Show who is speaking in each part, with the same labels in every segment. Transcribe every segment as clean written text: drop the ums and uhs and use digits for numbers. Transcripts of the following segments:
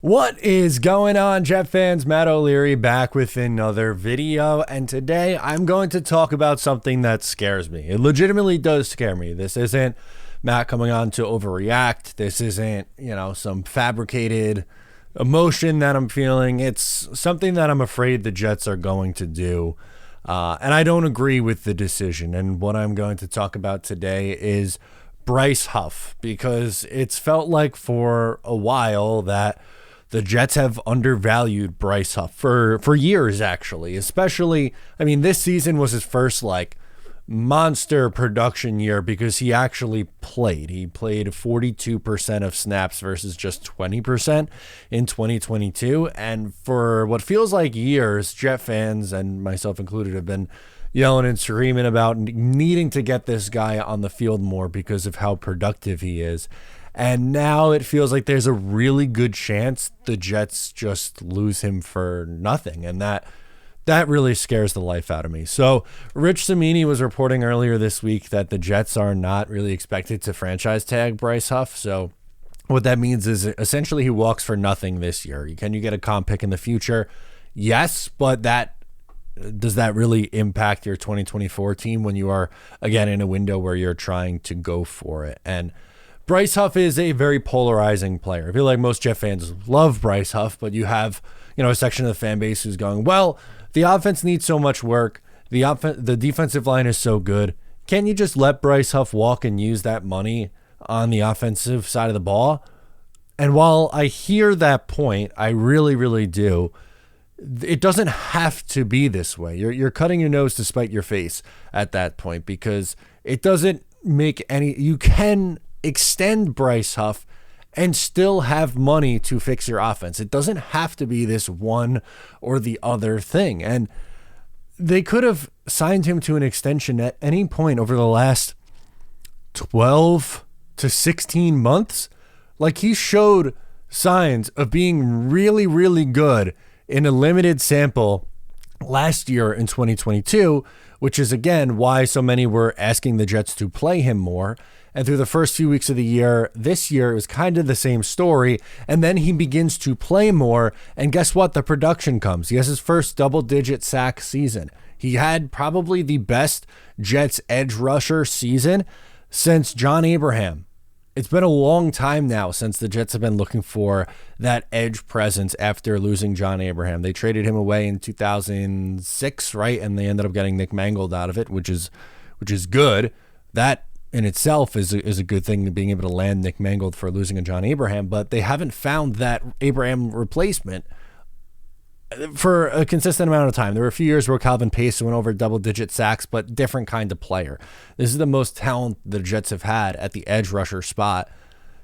Speaker 1: What is going on, Jet fans? Matt O'Leary back with another video, and today I'm going to talk about something that scares me. It legitimately does scare me. This isn't Matt coming on to overreact. This isn't, some fabricated emotion that I'm feeling. It's something that I'm afraid the Jets are going to do, and I don't agree with the decision. And what I'm going to talk about today is Bryce Huff, because it's felt like for a while that the Jets have undervalued Bryce Huff for years, actually. Especially, this season was his first monster production year because he actually played. He played 42% of snaps versus just 20% in 2022. And for what feels like years, Jet fans, and myself included, have been yelling and screaming about needing to get this guy on the field more because of how productive he is. And now it feels like there's a really good chance the Jets just lose him for nothing. And that really scares the life out of me. So Rich Cimini was reporting earlier this week that the Jets are not really expected to franchise tag Bryce Huff. So what that means is essentially he walks for nothing this year. Can you get a comp pick in the future? Yes, but does that really impact your 2024 team when you are, again, in a window where you're trying to go for it? And Bryce Huff is a very polarizing player. I feel like most Jet fans love Bryce Huff, but you have, a section of the fan base who's going, well, the offense needs so much work. The defensive line is so good. Can't you just let Bryce Huff walk and use that money on the offensive side of the ball? And while I hear that point, I really, really do. It doesn't have to be this way. You're cutting your nose to spite your face at that point, because it doesn't make any. You can extend Bryce Huff and still have money to fix your offense. It doesn't have to be this one or the other thing. And they could have signed him to an extension at any point over the last 12 to 16 months. Like, he showed signs of being really, really good in a limited sample last year in 2022, which is, again, why so many were asking the Jets to play him more. And through the first few weeks of the year, this year, it was kind of the same story. And then he begins to play more. And guess what? The production comes. He has his first double-digit sack season. He had probably the best Jets edge rusher season since John Abraham. It's been a long time now since the Jets have been looking for that edge presence after losing John Abraham. They traded him away in 2006, right? And they ended up getting Nick Mangold out of it, which is good. That in itself is a good thing, being able to land Nick Mangold for losing a John Abraham, but they haven't found that Abraham replacement for a consistent amount of time. There were a few years where Calvin Pace went over double-digit sacks, but different kind of player. This is the most talent the Jets have had at the edge rusher spot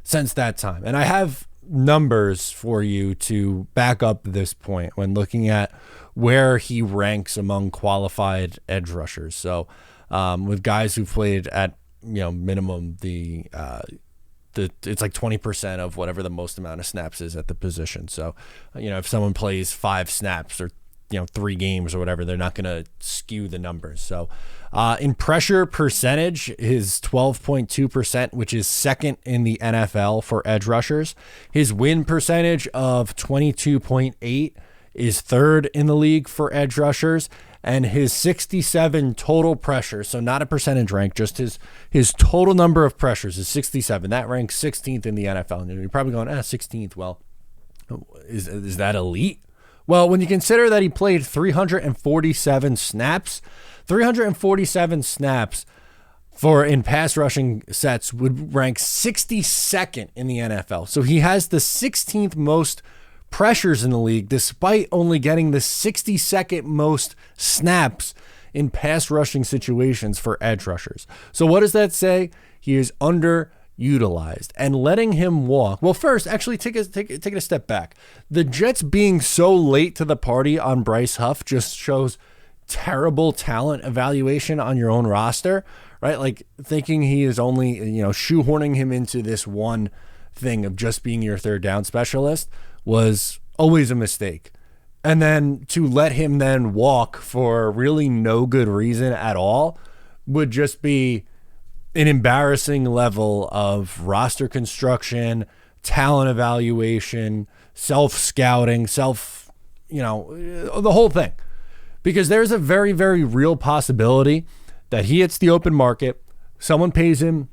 Speaker 1: since that time. And I have numbers for you to back up this point when looking at where he ranks among qualified edge rushers. So with guys who played at minimum it's like 20% of whatever the most amount of snaps is at the position. So, if someone plays 5 snaps or 3 games or whatever, they're not going to skew the numbers. So, in pressure percentage is 12.2%, which is second in the NFL for edge rushers. His win percentage of 22.8 is third in the league for edge rushers. And his 67 total pressures, so not a percentage rank, just his total number of pressures is 67. That ranks 16th in the NFL. And you're probably going, 16th. Well, is that elite? Well, when you consider that he played 347 snaps, 347 snaps in pass rushing sets would rank 62nd in the NFL. So he has the 16th most pressures in the league, despite only getting the 62nd most snaps in pass rushing situations for edge rushers. So what does that say? He is underutilized, and letting him walk. Well, first, actually take it a step back. The Jets being so late to the party on Bryce Huff just shows terrible talent evaluation on your own roster, right? Like, thinking he is only, shoehorning him into this one thing of just being your third down specialist was always a mistake. And then to let him then walk for really no good reason at all would just be an embarrassing level of roster construction, talent evaluation, self-scouting, the whole thing. Because there's a very, very real possibility that he hits the open market. Someone pays him,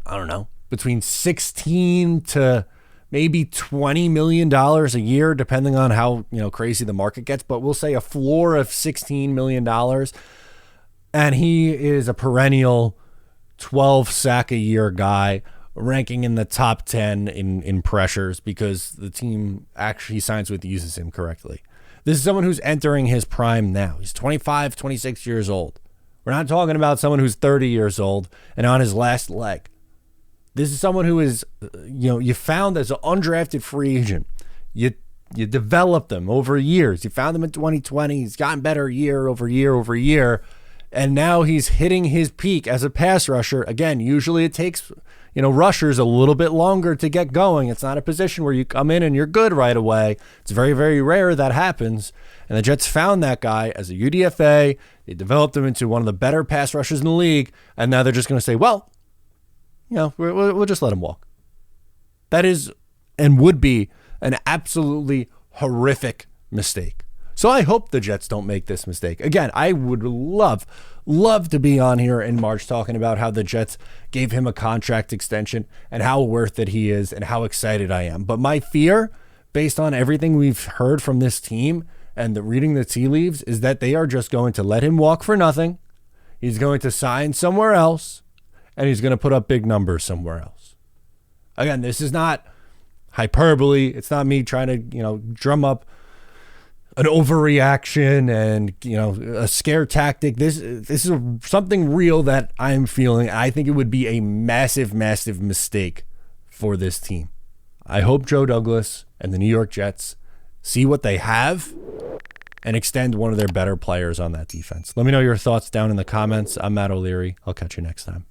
Speaker 1: I don't know, between 16 to maybe $20 million a year, depending on how, crazy the market gets. But we'll say a floor of $16 million. And he is a perennial 12 sack a year guy, ranking in the top 10 in pressures because the team actually signs with uses him correctly. This is someone who's entering his prime now. He's 25, 26 years old. We're not talking about someone who's 30 years old and on his last leg. This is someone who is, you found as an undrafted free agent. You developed them over years. You found him in 2020. He's gotten better year over year over year. And now he's hitting his peak as a pass rusher. Again, usually it takes, rushers a little bit longer to get going. It's not a position where you come in and you're good right away. It's very, very rare that happens. And the Jets found that guy as a UDFA. They developed him into one of the better pass rushers in the league. And now they're just going to say, well, we'll just let him walk. That is and would be an absolutely horrific mistake. So I hope the Jets don't make this mistake. Again, I would love to be on here in March talking about how the Jets gave him a contract extension and how worth it he is and how excited I am. But my fear, based on everything we've heard from this team and reading the tea leaves, is that they are just going to let him walk for nothing. He's going to sign somewhere else, and he's going to put up big numbers somewhere else. Again, this is not hyperbole. It's not me trying to, drum up an overreaction and, a scare tactic. This is something real that I'm feeling. I think it would be a massive, massive mistake for this team. I hope Joe Douglas and the New York Jets see what they have and extend one of their better players on that defense. Let me know your thoughts down in the comments. I'm Matt O'Leary. I'll catch you next time.